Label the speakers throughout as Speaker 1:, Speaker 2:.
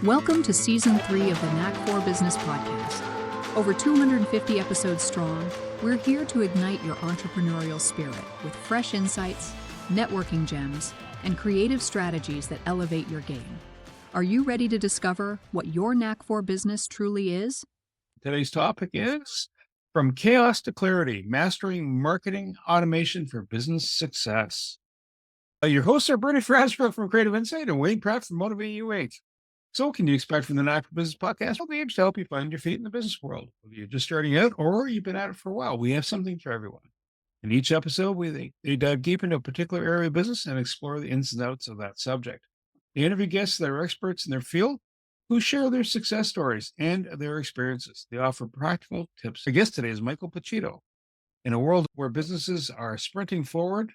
Speaker 1: Welcome to Season 3 of the Knack for Business podcast. Over 250 episodes strong, we're here to ignite your entrepreneurial spirit with fresh insights, networking gems, and creative strategies that elevate your game. Are you ready to discover what your Knack for Business truly is?
Speaker 2: Today's topic is From Chaos to Clarity, Mastering Marketing Automation for Business Success. Your hosts are Bernie Frasco from Creative Insight and Wayne Pratt from Motivate U8. So what can you expect from the Knack for Business podcast? Well, the aim is to help you find your feet in the business world. Whether you're just starting out or you've been at it for a while, we have something for everyone. In each episode, they dive deep into a particular area of business and explore the ins and outs of that subject. They interview guests that are experts in their field who share their success stories and their experiences. They offer practical tips. Our guest today is Michael Pacitto. In a world where businesses are sprinting forward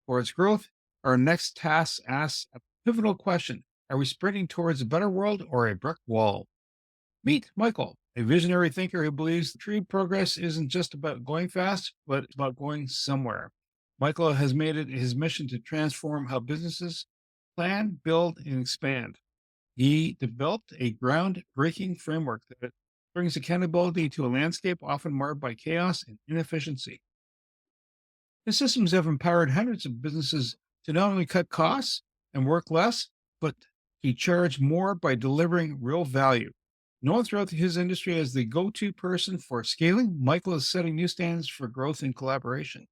Speaker 2: for its growth, our next task asks a pivotal question. Are we sprinting towards a better world or a brick wall? Meet Michael, a visionary thinker who believes true progress isn't just about going fast, but it's about going somewhere. Michael has made it his mission to transform how businesses plan, build, and expand. He developed a groundbreaking framework that brings accountability to a landscape often marred by chaos and inefficiency. His systems have empowered hundreds of businesses to not only cut costs and work less, but to charge more by delivering real value. Known throughout his industry as the go-to person for scaling, Michael is setting new standards for growth and collaboration.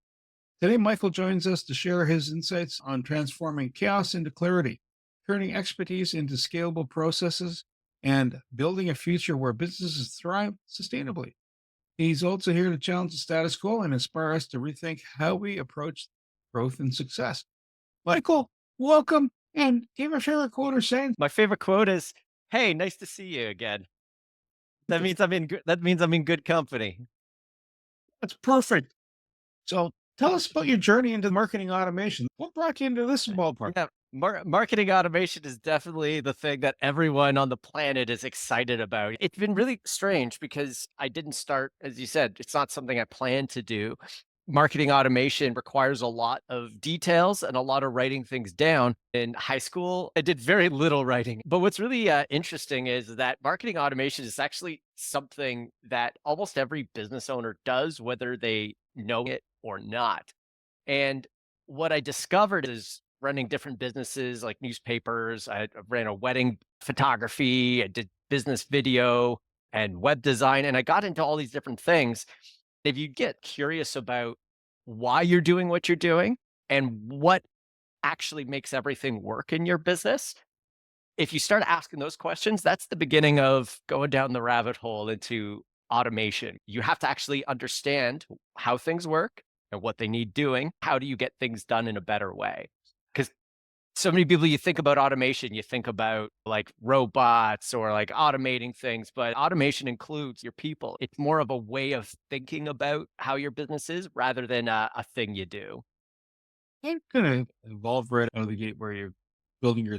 Speaker 2: Today, Michael joins us to share his insights on transforming chaos into clarity, turning expertise into scalable processes, and building a future where businesses thrive sustainably. He's also here to challenge the status quo and inspire us to rethink how we approach growth and success. Michael, welcome. And do you have a favorite quote or saying?
Speaker 3: My favorite quote is, "Hey, nice to see you again." That means I'm in good company.
Speaker 2: That's perfect. So tell us about your journey into marketing automation. What brought you into this ballpark?
Speaker 3: Yeah, marketing automation is definitely the thing that everyone on the planet is excited about. It's been really strange because I didn't start, as you said, it's not something I planned to do. Marketing automation requires a lot of details and a lot of writing things down. In high school, I did very little writing. But what's really interesting is that marketing automation is actually something that almost every business owner does, whether they know it or not. And what I discovered is running different businesses like newspapers. I ran a wedding photography, I did business video and web design, and I got into all these different things. If you get curious about why you're doing what you're doing and what actually makes everything work in your business, if you start asking those questions, that's the beginning of going down the rabbit hole into automation. You have to actually understand how things work and what they need doing. How do you get things done in a better way? Because so many people, you think about automation, you think about like robots or like automating things, but automation includes your people. It's more of a way of thinking about how your business is rather than a thing you do.
Speaker 2: It kind of evolved right out of the gate where you're building your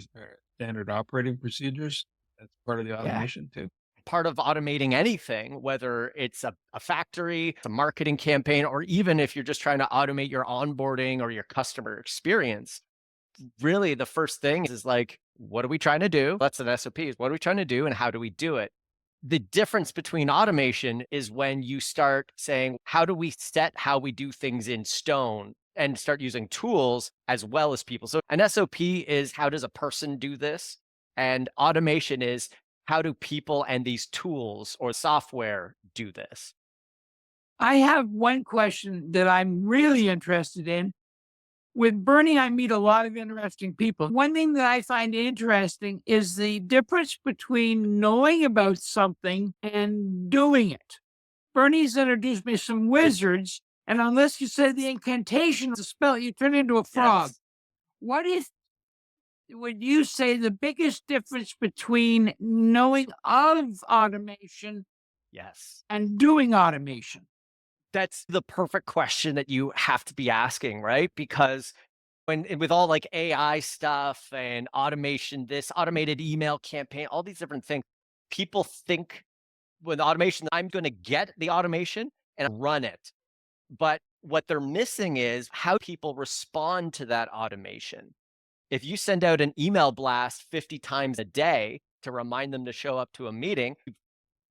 Speaker 2: standard operating procedures. That's part of the
Speaker 3: Yeah.
Speaker 2: automation too.
Speaker 3: Part of automating anything, whether it's a factory, a marketing campaign, or even if you're just trying to automate your onboarding or your customer experience, really the first thing is like, what are we trying to do? That's an SOP. Is what are we trying to do and how do we do it? The difference between automation is when you start saying, how do we set how we do things in stone and start using tools as well as people? So an SOP is, how does a person do this? And automation is, how do people and these tools or software do this?
Speaker 4: I have one question that I'm really interested in. With Bernie, I meet a lot of interesting people. One thing that I find interesting is the difference between knowing about something and doing it. Bernie's introduced me some wizards, and unless you say the incantation of the spell, you turn into a frog.
Speaker 3: Yes.
Speaker 4: What is, would you say, the biggest difference between knowing of automation
Speaker 3: Yes.
Speaker 4: and doing automation?
Speaker 3: That's the perfect question that you have to be asking, right? Because with all like AI stuff and automation, this automated email campaign, all these different things, people think with automation, I'm going to get the automation and run it. But what they're missing is how people respond to that automation. If you send out an email blast 50 times a day, to remind them to show up to a meeting,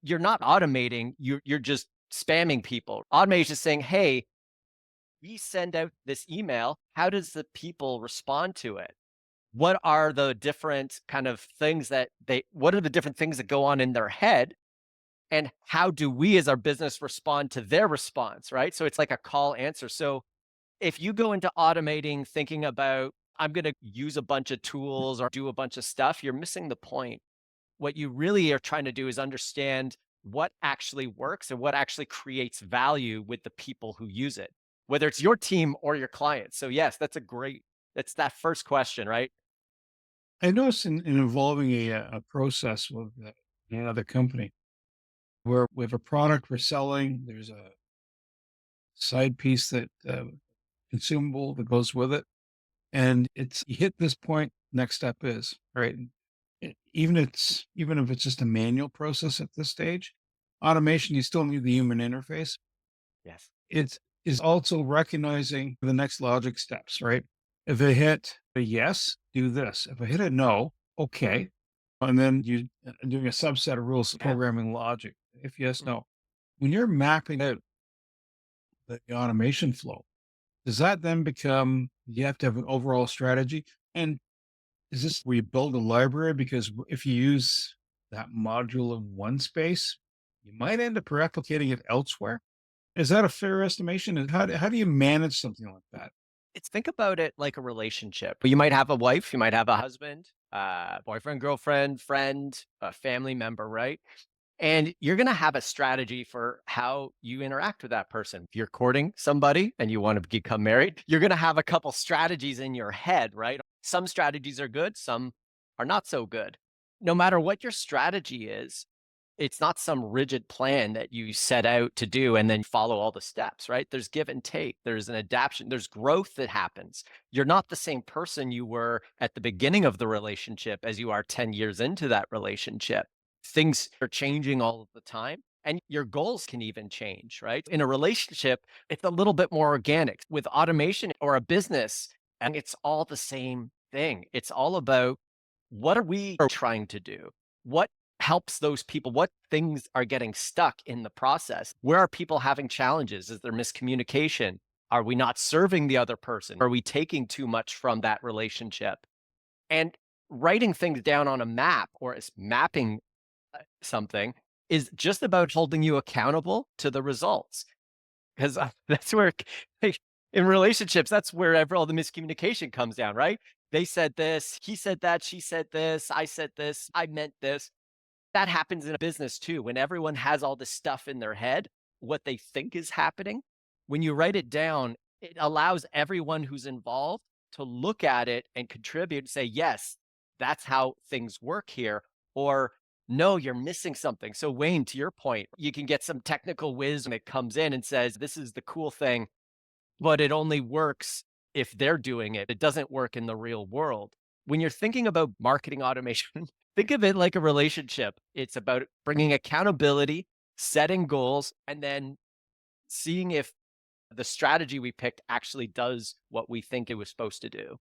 Speaker 3: you're not automating, you're just spamming people. Automation is saying, hey, we send out this email. How does the people respond to it? What are the different kind of things what are the different things that go on in their head? And how do we as our business respond to their response, right? So it's like a call answer. So if you go into automating thinking about, I'm going to use a bunch of tools or do a bunch of stuff, you're missing the point. What you really are trying to do is understand what actually works and what actually creates value with the people who use it, whether it's your team or your clients. So yes, that's that first question, right?
Speaker 2: I noticed in involving a process with another company where we have a product we're selling, there's a side piece that consumable that goes with it. And it's you hit this point, next step is right. Even if it's just a manual process at this stage, automation, you still need the human interface.
Speaker 3: Yes.
Speaker 2: It is also recognizing the next logic steps, right? If I hit a yes, do this. If I hit a no, okay. And then you doing a subset of rules of
Speaker 3: Yeah.
Speaker 2: programming logic. If yes, no. When you're mapping out the automation flow, does that then become you have to have an overall strategy? And is this where you build a library? Because if you use that module in one space, you might end up replicating it elsewhere. Is that a fair estimation? And how do you manage something like that?
Speaker 3: It's think about it like a relationship. You might have a wife, you might have a husband, boyfriend, girlfriend, friend, a family member, right? And you're going to have a strategy for how you interact with that person. If you're courting somebody and you want to become married, you're going to have a couple strategies in your head, right? Some strategies are good, some are not so good. No matter what your strategy is, it's not some rigid plan that you set out to do and then follow all the steps, right? There's give and take, there's an adaptation, there's growth that happens. You're not the same person you were at the beginning of the relationship as you are 10 years into that relationship. Things are changing all of the time. And your goals can even change, right? In a relationship, it's a little bit more organic. With automation or a business, and it's all the same thing. It's all about what are we trying to do? What helps those people? What things are getting stuck in the process? Where are people having challenges? Is there miscommunication? Are we not serving the other person? Are we taking too much from that relationship? And writing things down on a map or as mapping something is just about holding you accountable to the results. Because that's where, like, in relationships, that's where all the miscommunication comes down, right? They said this, he said that, she said this, I said this, I meant this. That happens in a business too. When everyone has all this stuff in their head, what they think is happening, when you write it down, it allows everyone who's involved to look at it and contribute and say, yes, that's how things work here. Or no, you're missing something. So Wayne, to your point, you can get some technical wisdom that comes in and says, this is the cool thing, but it only works if they're doing it. It doesn't work in the real world. When you're thinking about marketing automation, think of it like a relationship. It's about bringing accountability, setting goals, and then seeing if the strategy we picked actually does what we think it was supposed to do.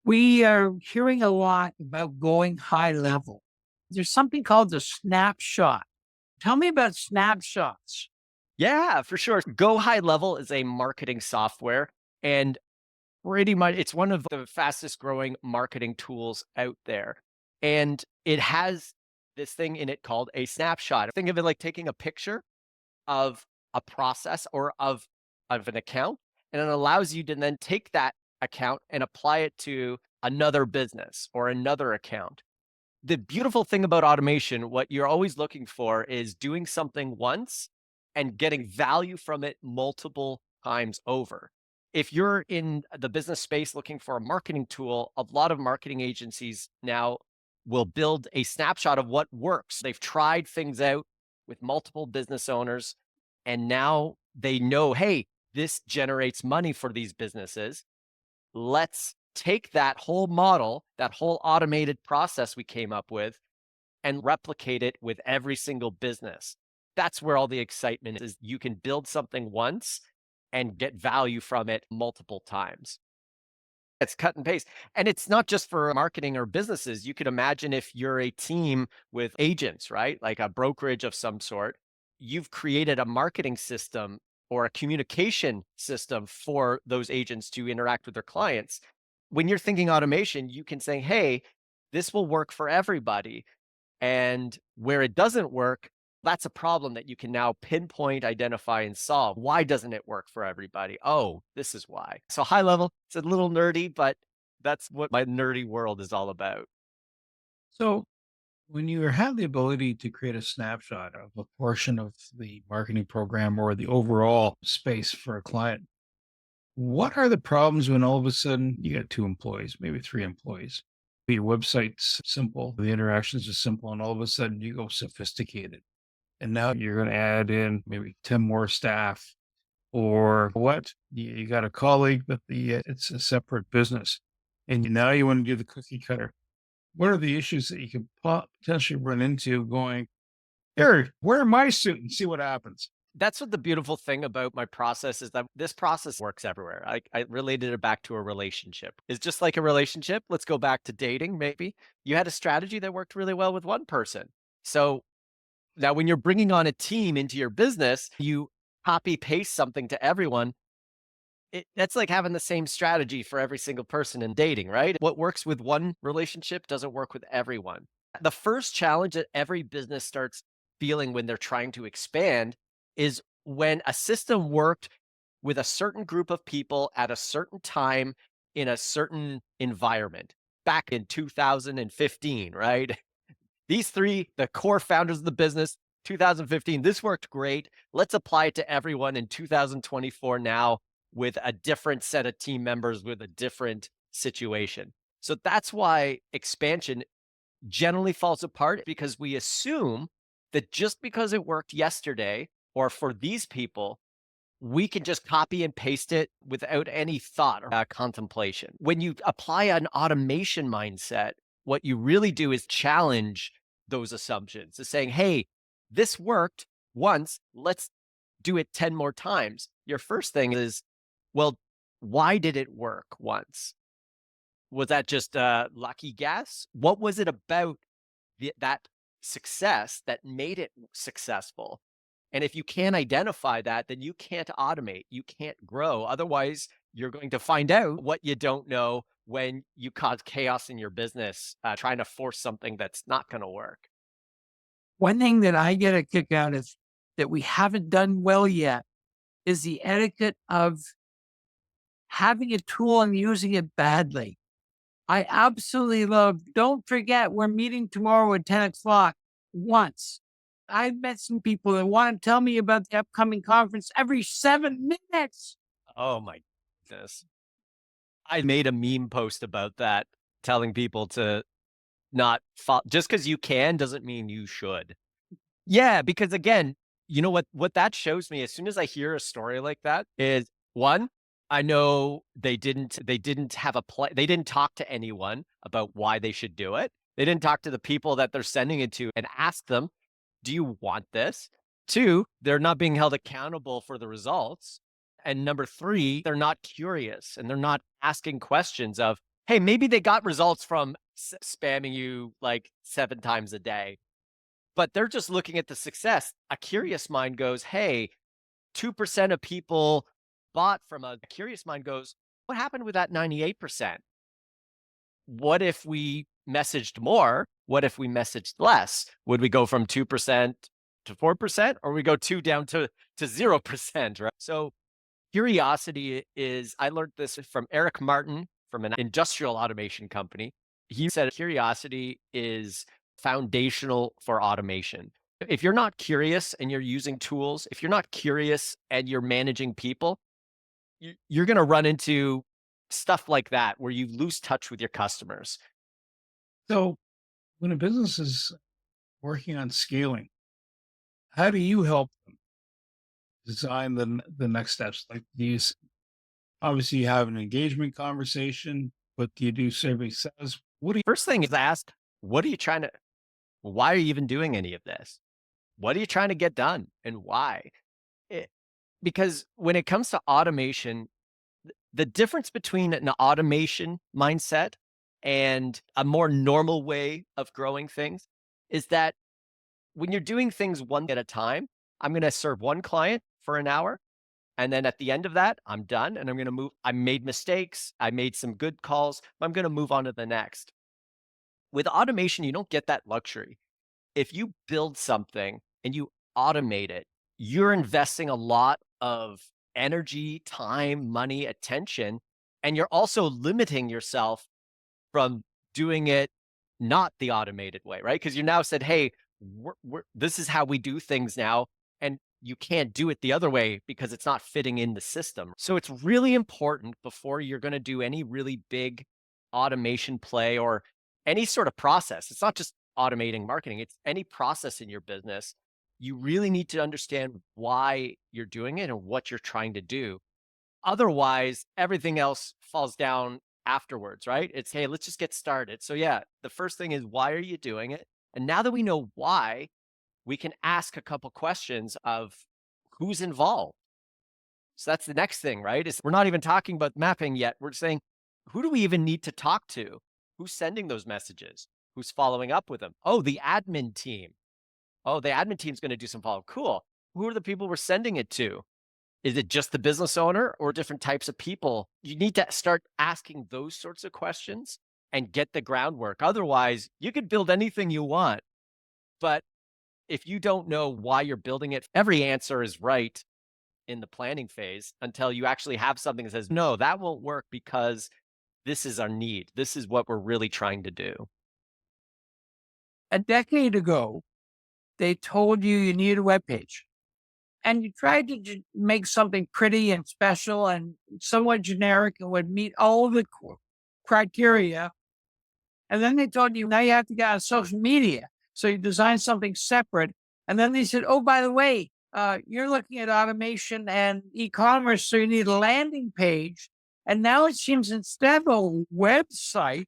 Speaker 4: We are hearing a lot about going high level. There's something called the snapshot. Tell me about snapshots.
Speaker 3: Yeah, for sure. Go High Level is a marketing software, and pretty much it's one of the fastest growing marketing tools out there. And it has this thing in it called a snapshot. Think of it like taking a picture of a process or of an account, and it allows you to then take that account and apply it to another business or another account. The beautiful thing about automation, what you're always looking for is doing something once and getting value from it multiple times over. If you're in the business space looking for a marketing tool, a lot of marketing agencies now will build a snapshot of what works. They've tried things out with multiple business owners, and now they know, hey, this generates money for these businesses. Let's take that whole model, that whole automated process we came up with, and replicate it with every single business. That's where all the excitement is. You can build something once and get value from it multiple times. It's cut and paste. And it's not just for marketing or businesses. You could imagine if you're a team with agents, right? Like a brokerage of some sort, you've created a marketing system or a communication system for those agents to interact with their clients. When you're thinking automation, you can say, hey, this will work for everybody. And where it doesn't work, that's a problem that you can now pinpoint, identify, and solve. Why doesn't it work for everybody? Oh, this is why. So high level, it's a little nerdy, but that's what my nerdy world is all about.
Speaker 2: So when you have the ability to create a snapshot of a portion of the marketing program or the overall space for a client, what are the problems when all of a sudden you got 2 employees, maybe 3 employees? Your website's simple, the interactions are simple, and all of a sudden you go sophisticated. And now you're going to add in maybe 10 more staff, or what? You got a colleague, but it's a separate business. And now you want to do the cookie cutter. What are the issues that you could potentially run into going, here, wear my suit and see what happens?
Speaker 3: That's what the beautiful thing about my process is, that this process works everywhere. I related it back to a relationship. It's just like a relationship. Let's go back to dating, maybe. You had a strategy that worked really well with one person. So now when you're bringing on a team into your business, you copy paste something to everyone. That's like having the same strategy for every single person in dating, right? What works with one relationship doesn't work with everyone. The first challenge that every business starts feeling when they're trying to expand is when a system worked with a certain group of people at a certain time in a certain environment back in 2015, right? These three, the core founders of the business, 2015, this worked great. Let's apply it to everyone in 2024 now with a different set of team members with a different situation. So that's why expansion generally falls apart, because we assume that just because it worked yesterday or for these people, we can just copy and paste it without any thought or contemplation. When you apply an automation mindset, what you really do is challenge those assumptions. It's saying, hey, this worked once, let's do it 10 more times. Your first thing is, well, why did it work once? Was that just a lucky guess? What was it about that success that made it successful? And if you can't identify that, then you can't automate, you can't grow. Otherwise, you're going to find out what you don't know when you cause chaos in your business, trying to force something that's not going to work.
Speaker 4: One thing that I get a kick out of that we haven't done well yet is the etiquette of having a tool and using it badly. I absolutely love, don't forget, we're meeting tomorrow at 10 o'clock once. I've met some people that want to tell me about the upcoming conference every 7 minutes.
Speaker 3: Oh my goodness. I made a meme post about that, telling people to not follow. Just because you can doesn't mean you should. Yeah, because again, you know what that shows me as soon as I hear a story like that is, one, I know they didn't have a play. They didn't talk to anyone about why they should do it. They didn't talk to the people that they're sending it to and ask them, do you want this? Two, they're not being held accountable for the results. And number three, they're not curious and they're not asking questions of, hey, maybe they got results from spamming you like 7 times a day, but they're just looking at the success. A curious mind goes, hey, 2% of people bought from a curious mind goes, what happened with that 98%? What if we messaged more? What if we messaged less? Would we go from 2% to 4%, or we go 2 down to 0%, right? So curiosity is, I learned this from Eric Martin from an industrial automation company. He said curiosity is foundational for automation. If you're not curious and you're using tools, if you're not curious and you're managing people, you're going to run into stuff like that where you lose touch with your customers.
Speaker 2: So when a business is working on scaling, how do you help them design the next steps? Like, obviously you have an engagement conversation, but do you do survey says?
Speaker 3: First thing is ask, why are you even doing any of this? What are you trying to get done and why? Because when it comes to automation, The difference between an automation mindset and a more normal way of growing things is that when you're doing things one at a time, I'm going to serve one client for an hour. And then at the end of that, I'm done and I'm going to move. I made mistakes. I made some good calls. But I'm going to move on to the next. With automation, you don't get that luxury. If you build something and you automate it, you're investing a lot of energy, time, money, attention, and you're also limiting yourself from doing it not the automated way, right? Because you now said, hey, this is how we do things now. And you can't do it the other way because it's not fitting in the system. So it's really important before you're going to do any really big automation play or any sort of process. It's not just automating marketing, it's any process in your business. You really need to understand why you're doing it and what you're trying to do. Otherwise, everything else falls down afterwards, right? It's, hey, let's just get started. So, yeah, the first thing is, why are you doing it? And now that we know why, we can ask a couple questions of who's involved. So that's the next thing, right? Is we're not even talking about mapping yet. We're saying, who do we even need to talk to? Who's sending those messages? Who's following up with them? Oh, the admin team. Oh, the admin team's going to do some follow-up. Cool. Who are the people we're sending it to? Is it just the business owner or different types of people? You need to start asking those sorts of questions and get the groundwork. Otherwise, you could build anything you want, but if you don't know why you're building it, every answer is right in the planning phase until you actually have something that says, no, that won't work because this is our need. This is what we're really trying to do.
Speaker 4: A decade ago, they told you need a web page. And you tried to make something pretty and special and somewhat generic and would meet all of the criteria. And then they told you, now you have to get on social media. So you designed something separate. And then they said, oh, by the way, you're looking at automation and e-commerce, so you need a landing page. And now it seems instead of a website,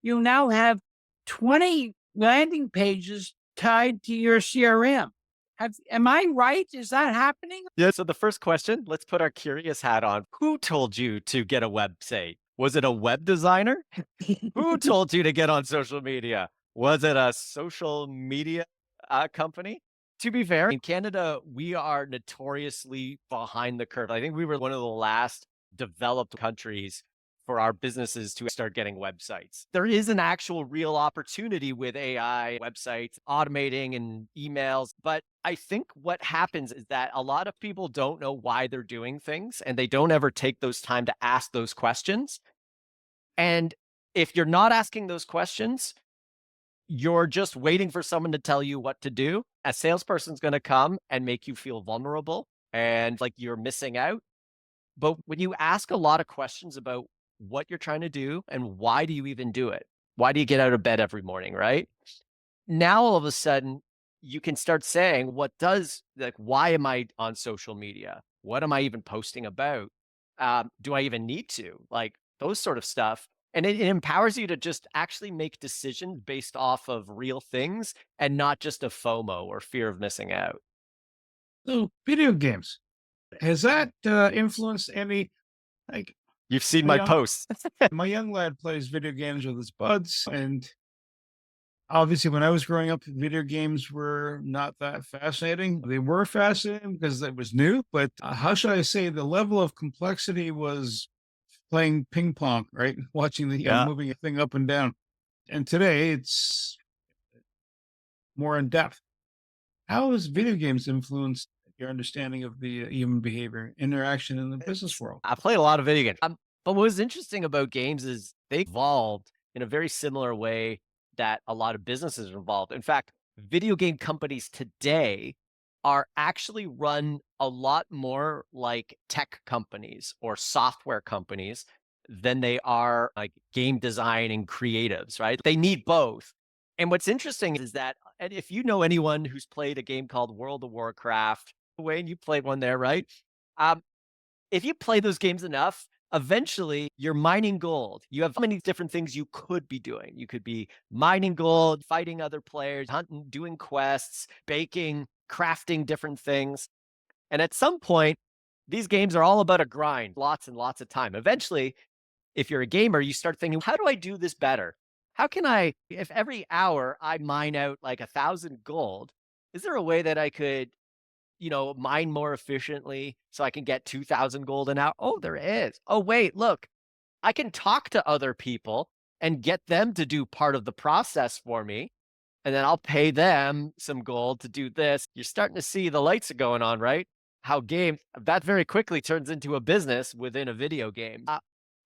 Speaker 4: you now have 20 landing pages tied to your CRM. Am I right? Is that happening?
Speaker 3: Yeah. So the first question, let's put our curious hat on. Who told you to get a website? Was it a web designer? Who told you to get on social media? Was it a social media company? To be fair, in Canada, we are notoriously behind the curve. I think we were one of the last developed countries for our businesses to start getting websites. There is an actual real opportunity with AI websites, automating and emails. But I think what happens is that a lot of people don't know why they're doing things and they don't ever take those time to ask those questions. And if you're not asking those questions, you're just waiting for someone to tell you what to do. A salesperson's going to come and make you feel vulnerable and like you're missing out. But when you ask a lot of questions about what you're trying to do and why do you even do it? Why do you get out of bed every morning, right? Now, all of a sudden, you can start saying, why am I on social media? What am I even posting about? Do I even need to? Like those sort of stuff. And it empowers you to just actually make decisions based off of real things and not just a FOMO or fear of missing out.
Speaker 2: So, video games, has that influenced any, like,
Speaker 3: You've seen my posts.
Speaker 2: my young lad plays video games with his buds, and obviously when I was growing up, video games were not that fascinating. They were fascinating because it was new, but how should I say, the level of complexity was playing ping pong, right? Watching the moving a thing up and down. And today it's more in depth. How has video games influenced your understanding of the human behavior, interaction in the business world?
Speaker 3: I played a lot of video games. But what was interesting about games is they evolved in a very similar way that a lot of businesses are involved. In fact, video game companies today are actually run a lot more like tech companies or software companies than they are like game design and creatives, right? They need both. And what's interesting is that, and if you know anyone who's played a game called World of Warcraft, Wayne, you played one there, right? If you play those games enough, eventually you're mining gold. You have many different things you could be doing. You could be mining gold, fighting other players, hunting, doing quests, baking, crafting different things. And at some point, These games are all about a grind, lots and lots of time. Eventually, if you're a gamer, you start thinking, how do I do this better? How can I, if every hour I mine out like 1,000 gold, is there a way that I could, mine more efficiently so I can get 2,000 gold an hour? Oh, there is. Oh, wait, look, I can talk to other people and get them to do part of the process for me. And then I'll pay them some gold to do this. You're starting to see the lights are going on, right? How game that very quickly turns into a business within a video game.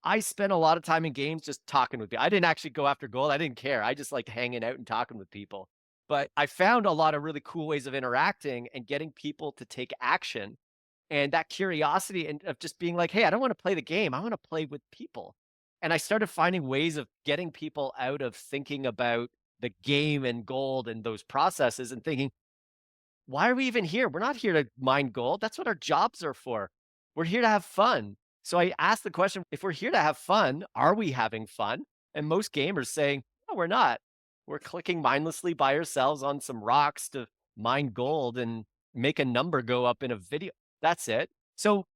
Speaker 3: I spent a lot of time in games just talking with people. I didn't actually go after gold. I didn't care. I just liked hanging out and talking with people. But I found a lot of really cool ways of interacting and getting people to take action. And that curiosity and of just being like, hey, I don't want to play the game. I want to play with people. And I started finding ways of getting people out of thinking about the game and gold and those processes and thinking, why are we even here? We're not here to mine gold. That's what our jobs are for. We're here to have fun. So I asked the question, if we're here to have fun, are we having fun? And most gamers saying, no, we're not. We're clicking mindlessly by ourselves on some rocks to mine gold and make a number go up in a video. That's it. So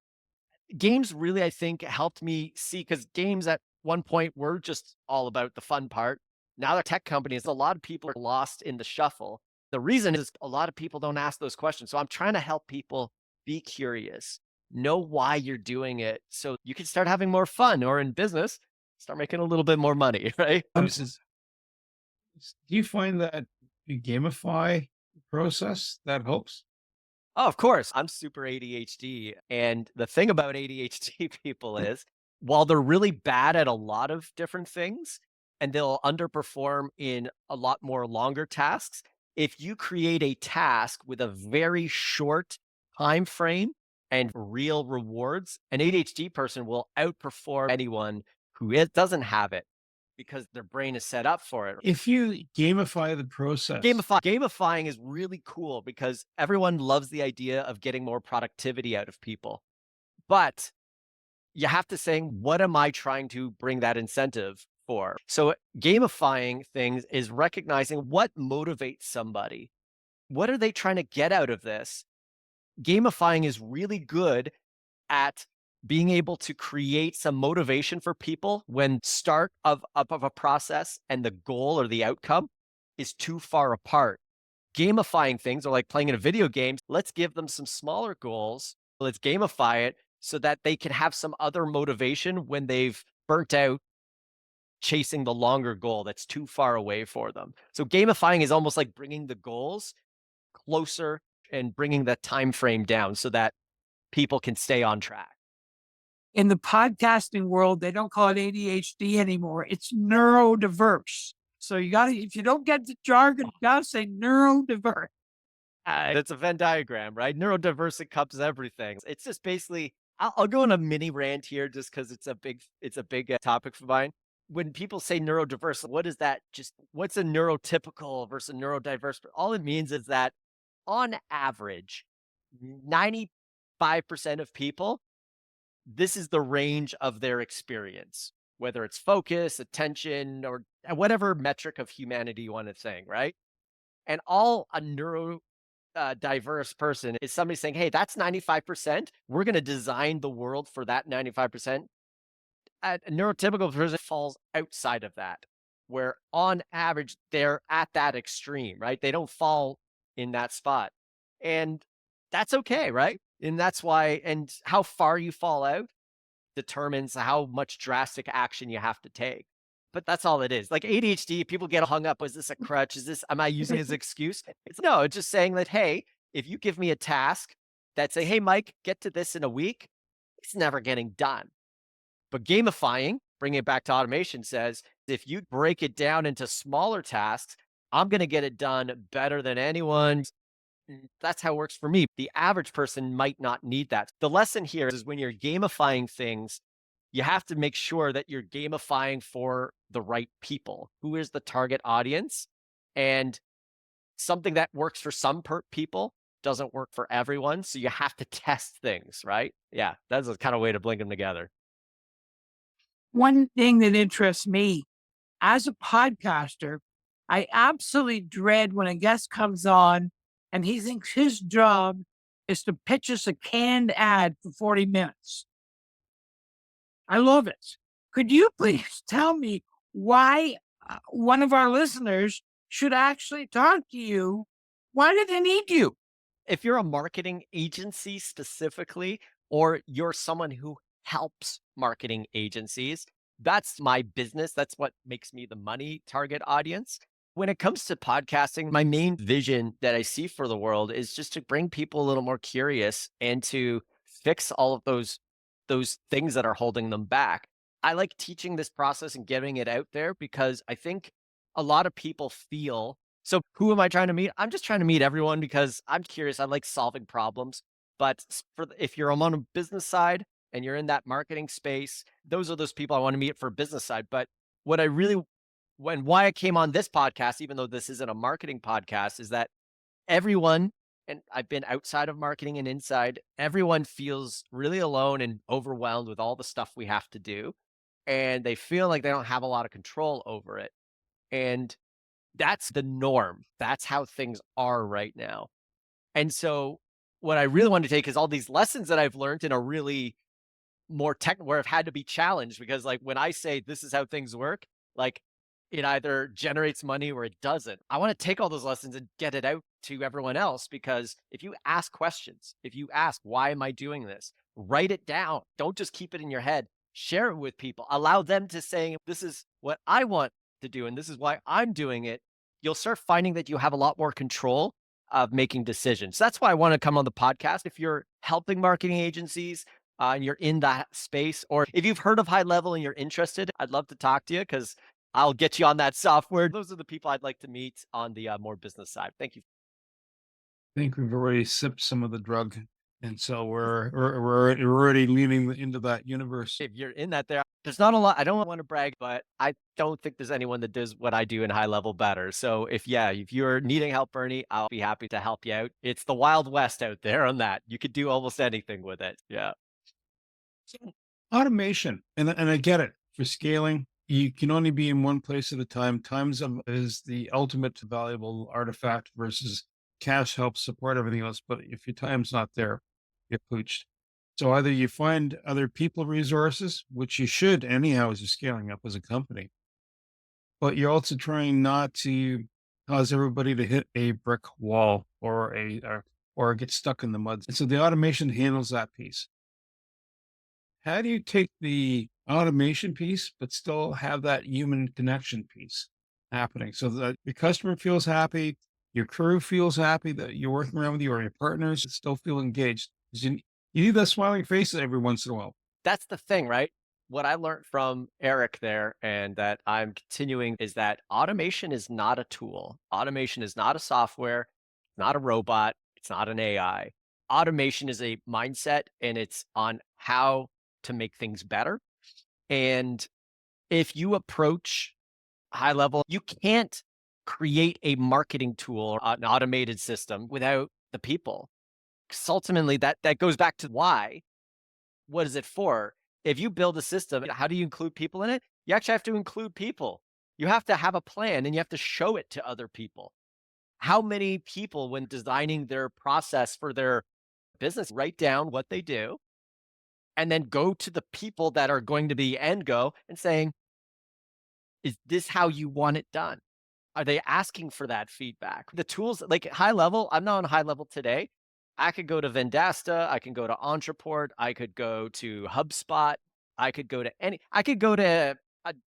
Speaker 3: games really, I think, helped me see, because games at one point were just all about the fun part. Now the tech companies, a lot of people are lost in the shuffle. The reason is a lot of people don't ask those questions. So I'm trying to help people be curious, know why you're doing it so you can start having more fun, or in business, start making a little bit more money, right?
Speaker 2: Do you find that you gamify the process that helps?
Speaker 3: Oh, of course. I'm super ADHD. And the thing about ADHD people is, while they're really bad at a lot of different things and they'll underperform in a lot more longer tasks, if you create a task with a very short time frame and real rewards, an ADHD person will outperform anyone who doesn't have it because their brain is set up for it.
Speaker 2: If you gamify the process,
Speaker 3: Gamifying is really cool because everyone loves the idea of getting more productivity out of people. But you have to say, what am I trying to bring that incentive for? So gamifying things is recognizing what motivates somebody. What are they trying to get out of this? Gamifying is really good at being able to create some motivation for people when start of a process and the goal or the outcome is too far apart. Gamifying things, or like playing in a video game, let's give them some smaller goals. Let's gamify it so that they can have some other motivation when they've burnt out chasing the longer goal that's too far away for them. So gamifying is almost like bringing the goals closer and bringing the time frame down so that people can stay on track.
Speaker 4: In the podcasting world, they don't call it ADHD anymore. It's neurodiverse. So you got to, if you don't get the jargon, you got to say neurodiverse.
Speaker 3: It's a Venn diagram, right? Neurodiverse encompasses everything. It's just basically, I'll go on a mini rant here just because it's a big topic for mine. When people say neurodiverse, what is that? Just what's a neurotypical versus neurodiverse? All it means is that on average, 95% of people, this is the range of their experience, whether it's focus, attention, or whatever metric of humanity you want to say, right? And all a diverse person is somebody saying, hey, that's 95%. We're going to design the world for that 95%. A neurotypical person falls outside of that, where on average, they're at that extreme, right? They don't fall in that spot. And that's okay, right? And that's why, and how far you fall out determines how much drastic action you have to take. But that's all it is. Like ADHD, people get hung up. Is this a crutch? Am I using as an excuse? It's just saying that, hey, if you give me a task that say, hey, Mike, get to this in a week, it's never getting done. But gamifying, bringing it back to automation, says, if you break it down into smaller tasks, I'm going to get it done better than anyone. That's how it works for me. The average person might not need that. The lesson here is when you're gamifying things, you have to make sure that you're gamifying for the right people. Who is the target audience? And something that works for some people doesn't work for everyone. So you have to test things, right? Yeah, that's a kind of way to blend them together.
Speaker 4: One thing that interests me as a podcaster, I absolutely dread when a guest comes on and he thinks his job is to pitch us a canned ad for 40 minutes. I love it. Could you please tell me why one of our listeners should actually talk to you? Why do they need you?
Speaker 3: If you're a marketing agency specifically, or you're someone who helps marketing agencies, that's my business. That's what makes me the money target audience. When it comes to podcasting, my main vision that I see for the world is just to bring people a little more curious and to fix all of those things that are holding them back. I like teaching this process and getting it out there because I think a lot of people feel, so who am I trying to meet? I'm just trying to meet everyone because I'm curious. I like solving problems. But if you're on a business side and you're in that marketing space, those are those people I want to meet for business side. But what I really, why I came on this podcast, even though this isn't a marketing podcast, is that everyone, and I've been outside of marketing and inside, everyone feels really alone and overwhelmed with all the stuff we have to do. And they feel like they don't have a lot of control over it. And that's the norm. That's how things are right now. And so what I really want to take is all these lessons that I've learned in a really more tech where I've had to be challenged because like when I say this is how things work, like it either generates money or it doesn't. I want to take all those lessons and get it out to everyone else because if you ask questions, if you ask, why am I doing this? Write it down. Don't just keep it in your head. Share it with people. Allow them to say, this is what I want to do and this is why I'm doing it. You'll start finding that you have a lot more control of making decisions. That's why I want to come on the podcast. If you're helping marketing agencies, and you're in that space, or if you've heard of High Level and you're interested, I'd love to talk to you because I'll get you on that software. Those are the people I'd like to meet on the more business side. Thank you.
Speaker 2: I think we've already sipped some of the drug, and so we're already leaning into that universe.
Speaker 3: If you're in that there's not a lot. I don't want to brag, but I don't think there's anyone that does what I do in High Level better. So if you're needing help, Bernie, I'll be happy to help you out. It's the Wild West out there on that. You could do almost anything with it. Yeah.
Speaker 2: So, automation, and I get it. For scaling, you can only be in one place at a time. Is the ultimate valuable artifact versus cash helps support everything else. But if your time's not there, you're pooched. So either you find other people resources, which you should anyhow as you're scaling up as a company, but you're also trying not to cause everybody to hit a brick wall or get stuck in the mud. And so the automation handles that piece. How do you take the automation piece, but still have that human connection piece happening so that your customer feels happy, your crew feels happy that you're working around with you, or your partners still feel engaged? 'Cause you need that smiling face every once in a while.
Speaker 3: That's the thing, right? What I learned from Eric there and that I'm continuing is that automation is not a tool. Automation is not a software, not a robot, it's not an AI. Automation is a mindset and it's on how to make things better. And if you approach High Level, you can't create a marketing tool or an automated system without the people. Because ultimately that goes back to why. What is it for? If you build a system, how do you include people in it? You actually have to include people. You have to have a plan and you have to show it to other people. How many people, when designing their process for their business, write down what they do and then go to the people that are going to be end go and saying, is this how you want it done? Are they asking for that feedback? The tools like High Level, I'm not on High Level today. I could go to Vendasta, I can go to Entreport, I could go to HubSpot, I could go to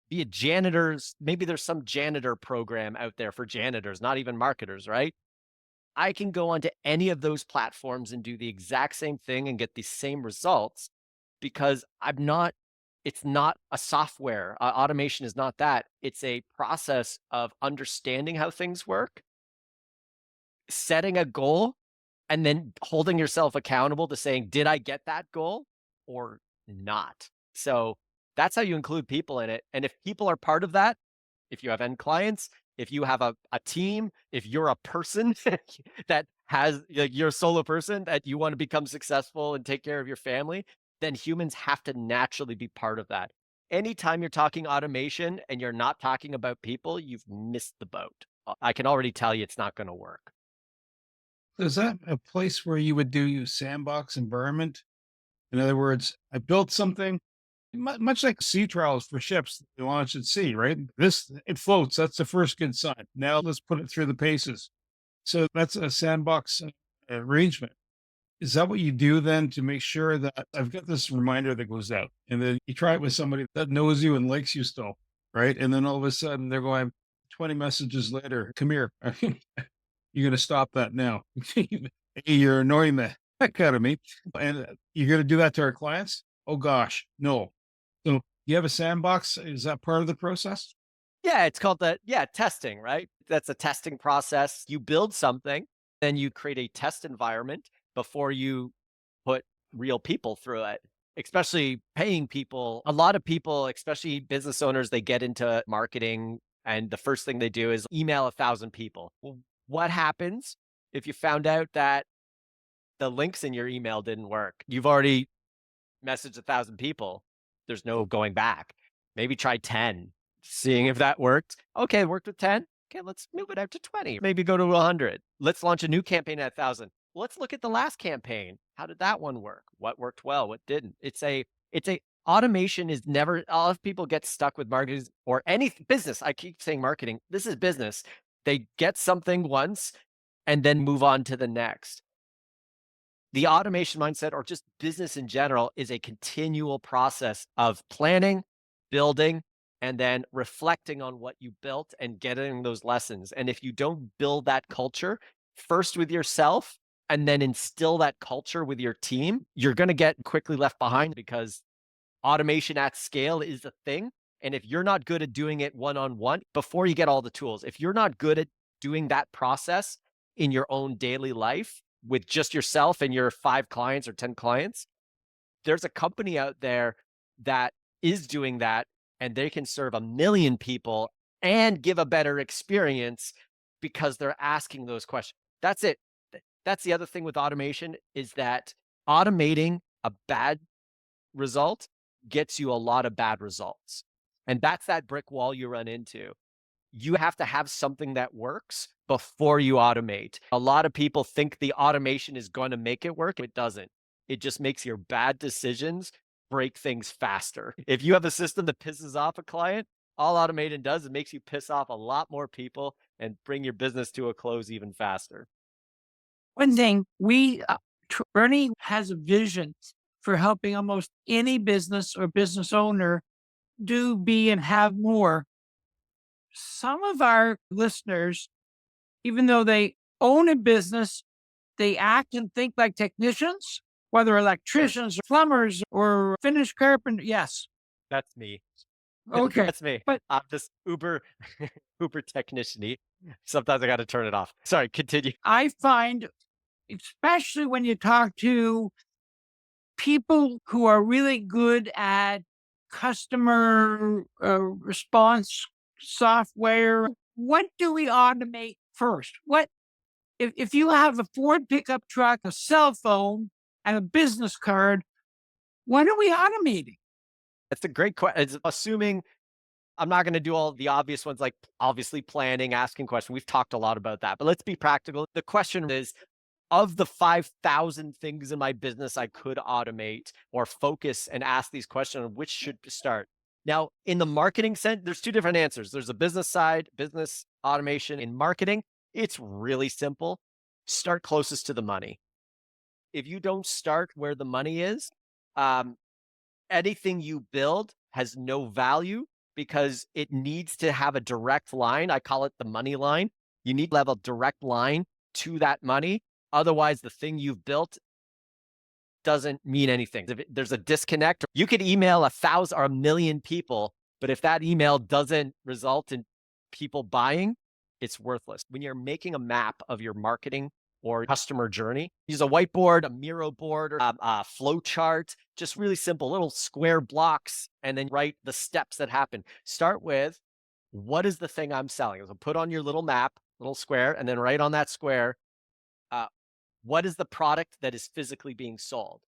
Speaker 3: be a janitor's, maybe there's some janitor program out there for janitors, not even marketers, right? I can go onto any of those platforms and do the exact same thing and get the same results because it's not a software. Automation is not that. It's a process of understanding how things work, setting a goal, and then holding yourself accountable to saying, did I get that goal or not? So that's how you include people in it. And if people are part of that, if you have end clients, if you have a team, if you're a person that has, like, you're a solo person that you want to become successful and take care of your family, then humans have to naturally be part of that. Anytime you're talking automation and you're not talking about people, you've missed the boat. I can already tell you it's not going to work.
Speaker 2: Is that a place where you would do sandbox environment? In other words, I built something much like sea trials for ships they launch at sea, right? This, it floats. That's the first good sign. Now let's put it through the paces. So that's a sandbox arrangement. Is that what you do then to make sure that I've got this reminder that goes out, and then you try it with somebody that knows you and likes you still, right? And then all of a sudden they're going 20 messages later, come here. You're going to stop that now. You're annoying the heck out of me. And you're going to do that to our clients? Oh gosh, no. So you have a sandbox. Is that part of the process?
Speaker 3: Yeah, it's called testing, right? That's a testing process. You build something, then you create a test environment before you put real people through it, especially paying people. A lot of people, especially business owners, they get into marketing and the first thing they do is email 1,000 people. Well, what happens if you found out that the links in your email didn't work? You've already messaged 1,000 people. There's no going back. Maybe try 10, seeing if that worked. Okay, it worked with 10. Okay, let's move it out to 20. Maybe go to 100. Let's launch a new campaign at 1,000. Let's look at the last campaign. How did that one work? What worked well? What didn't? It's a automation is never. A lot of people get stuck with marketing or any business. I keep saying marketing. This is business. They get something once and then move on to the next. The automation mindset, or just business in general, is a continual process of planning, building, and then reflecting on what you built and getting those lessons. And if you don't build that culture first with yourself and then instill that culture with your team, you're going to get quickly left behind because automation at scale is a thing. And if you're not good at doing it one-on-one, before you get all the tools, if you're not good at doing that process in your own daily life with just yourself and your 5 clients or 10 clients, there's a company out there that is doing that and they can serve 1 million people and give a better experience because they're asking those questions. That's it. That's the other thing with automation is that automating a bad result gets you a lot of bad results. And that's that brick wall you run into. You have to have something that works before you automate. A lot of people think the automation is going to make it work. It doesn't. It just makes your bad decisions break things faster. If you have a system that pisses off a client, all automation does is makes you piss off a lot more people and bring your business to a close even faster.
Speaker 4: One thing Bernie has a vision for helping almost any business or business owner do, be, and have more. Some of our listeners, even though they own a business, they act and think like technicians, whether electricians, or plumbers, or finished carpenter. Yes.
Speaker 3: That's me.
Speaker 4: Okay.
Speaker 3: That's me.
Speaker 4: But
Speaker 3: I'm this Uber technician-y. Sometimes I got to turn it off. Sorry, continue.
Speaker 4: I find, especially when you talk to people who are really good at customer response software, what do we automate first? What if you have a Ford pickup truck, a cell phone, and a business card, what are we automating?
Speaker 3: That's a great question. Assuming I'm not going to do all the obvious ones, like obviously planning, asking questions. We've talked a lot about that, but let's be practical. The question is, of the 5,000 things in my business I could automate or focus and ask these questions, which should start? Now, in the marketing sense, there's 2 different answers. There's a business side, business automation. In marketing, it's really simple. Start closest to the money. If you don't start where the money is, anything you build has no value because it needs to have a direct line. I call it the money line. You need to have a direct line to that money. Otherwise, the thing you've built doesn't mean anything. If there's a disconnect, you could email 1,000 or 1 million people, but if that email doesn't result in people buying, it's worthless. When you're making a map of your marketing or customer journey, use a whiteboard, a Miro board, or a flow chart, just really simple little square blocks, and then write the steps that happen. Start with, what is the thing I'm selling? So put on your little map, little square, and then write on that square, what is the product that is physically being sold?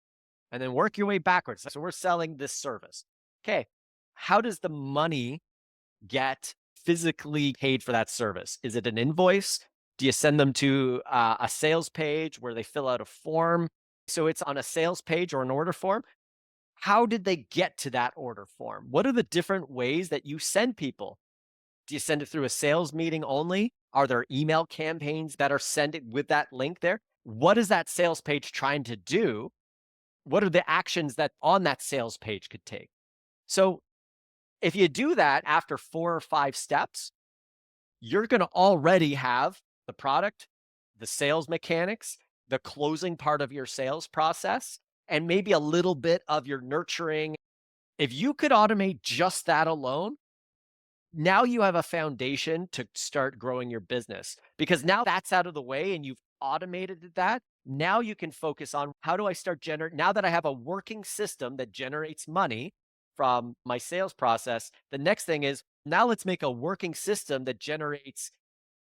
Speaker 3: And then work your way backwards. So we're selling this service. Okay, how does the money get physically paid for that service? Is it an invoice? Do you send them to a sales page where they fill out a form? So it's on a sales page or an order form. How did they get to that order form? What are the different ways that you send people? Do you send it through a sales meeting only? Are there email campaigns that are sent with that link there? What is that sales page trying to do? What are the actions that on that sales page could take? So if you do that after 4 or 5 steps, you're going to already have the product, the sales mechanics, the closing part of your sales process, and maybe a little bit of your nurturing. If you could automate just that alone, now you have a foundation to start growing your business, because now that's out of the way and you've automated that. Now you can focus on, how do I start generating? Now that I have a working system that generates money from my sales process, the next thing is, now let's make a working system that generates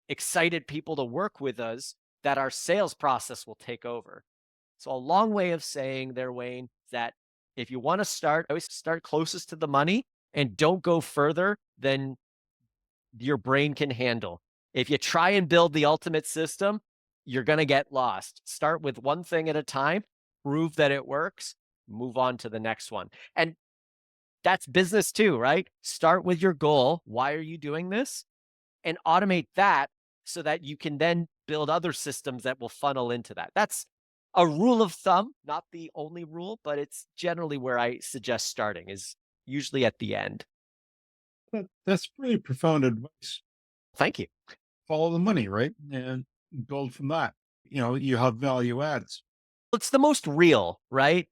Speaker 3: excited people to work with us that our sales process will take over. So a long way of saying there, Wayne, that if you want to start, always start closest to the money and don't go further than your brain can handle. If you try and build the ultimate system, you're going to get lost. Start with one thing at a time, prove that it works, move on to the next one. And that's business too, right? Start with your goal. Why are you doing this? And automate that so that you can then build other systems that will funnel into that. That's a rule of thumb, not the only rule, but it's generally where I suggest starting, is usually at the end.
Speaker 2: That's pretty profound advice.
Speaker 3: Thank you.
Speaker 2: Follow the money, right? And build from that. You have value adds.
Speaker 3: It's the most real, right?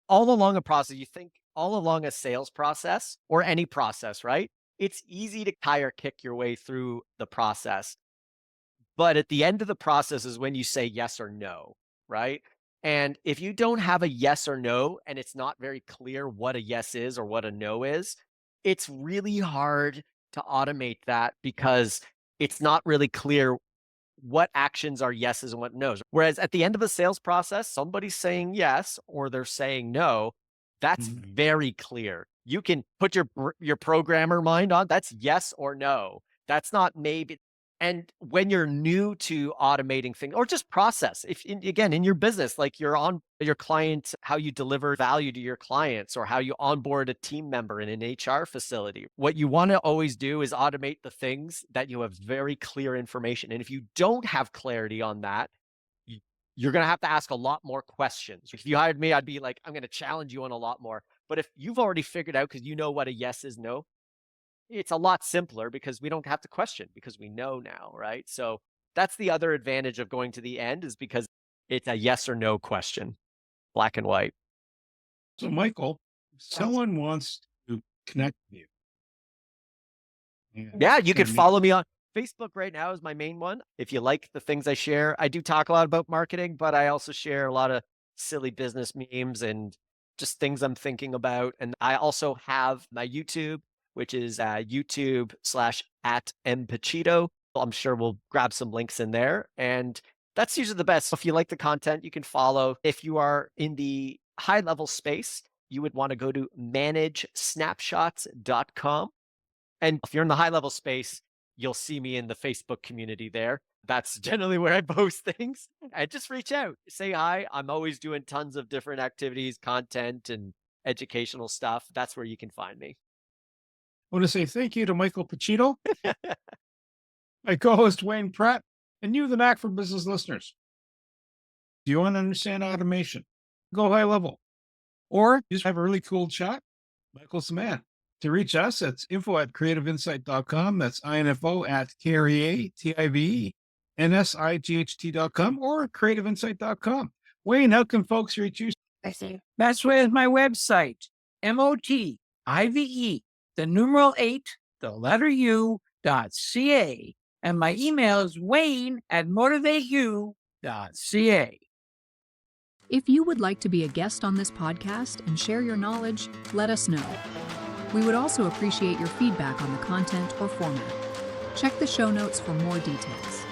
Speaker 3: All along a process, you think all along a sales process or any process, right? It's easy to tire kick your way through the process. But at the end of the process is when you say yes or no, right? And if you don't have a yes or no, and it's not very clear what a yes is or what a no is, it's really hard to automate that, because it's not really clear what actions are yeses and what no's. Whereas at the end of a sales process, somebody's saying yes or they're saying no. That's very clear. You can put your programmer mind on, that's yes or no. That's not maybe. And when you're new to automating things or just process, again, in your business, like you're on your client, how you deliver value to your clients or how you onboard a team member in an HR facility, what you want to always do is automate the things that you have very clear information. And if you don't have clarity on that, you're going to have to ask a lot more questions. If you hired me, I'd be like, I'm going to challenge you on a lot more. But if you've already figured out, because you know what a yes is no, it's a lot simpler because we don't have to question, because we know now, right? So that's the other advantage of going to the end, is because it's a yes or no question, black and white.
Speaker 2: So Michael, if someone wants to connect with you.
Speaker 3: Yeah, you can follow me on Facebook right now is my main one. If you like the things I share, I do talk a lot about marketing, but I also share a lot of silly business memes and just things I'm thinking about. And I also have my YouTube, which is YouTube/@mpacitto. I'm sure we'll grab some links in there. And that's usually the best. If you like the content, you can follow. If you are in the high level space, you would want to go to managesnapshots.com. And if you're in the high level space, you'll see me in the Facebook community there. That's generally where I post things. And just reach out, say hi. I'm always doing tons of different activities, content, and educational stuff. That's where you can find me.
Speaker 2: I want to say thank you to Michael Pacitto, my co-host Wayne Pratt, and you, the Knack for Business listeners. Do you want to understand automation? Go high level. Or just have a really cool chat? Michael's the man. To reach us, it's info@creativeinsight.com. That's info@KREATIVENSIGHT.com or creativeinsight.com. Wayne, how can folks reach you?
Speaker 4: That's where is my website, MOTIVE, the numeral 8, the letter U.ca. And my email is wayne@motivateyou.ca.
Speaker 1: If you would like to be a guest on this podcast and share your knowledge, let us know. We would also appreciate your feedback on the content or format. Check the show notes for more details.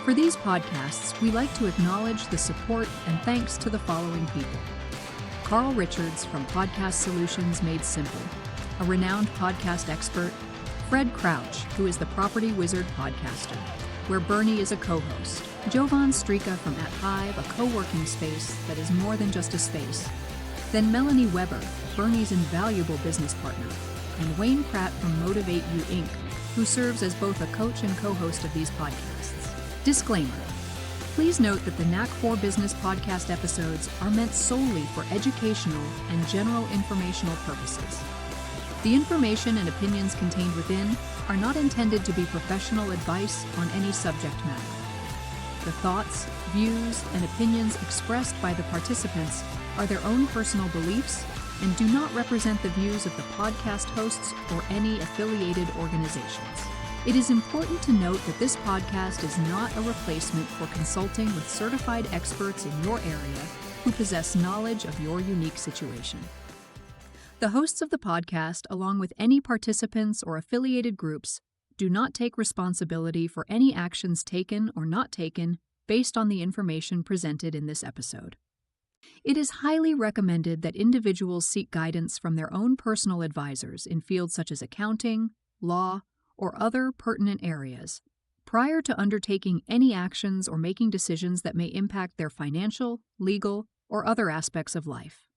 Speaker 1: For these podcasts, we like to acknowledge the support and thanks to the following people. Carl Richards from Podcast Solutions Made Simple, a renowned podcast expert, Fred Crouch, who is the Property Wizard podcaster, where Bernie is a co-host, Jovan Strika from At Hive, a co-working space that is more than just a space, then Melanie Weber, Bernie's invaluable business partner, and Wayne Pratt from Motivate You Inc., who serves as both a coach and co-host of these podcasts. Disclaimer. Please note that the Knack for Business podcast episodes are meant solely for educational and general informational purposes. The information and opinions contained within are not intended to be professional advice on any subject matter. The thoughts, views, and opinions expressed by the participants are their own personal beliefs and do not represent the views of the podcast hosts or any affiliated organizations. It is important to note that this podcast is not a replacement for consulting with certified experts in your area who possess knowledge of your unique situation. The hosts of the podcast, along with any participants or affiliated groups, do not take responsibility for any actions taken or not taken based on the information presented in this episode. It is highly recommended that individuals seek guidance from their own personal advisors in fields such as accounting, law, or other pertinent areas prior to undertaking any actions or making decisions that may impact their financial, legal, or other aspects of life.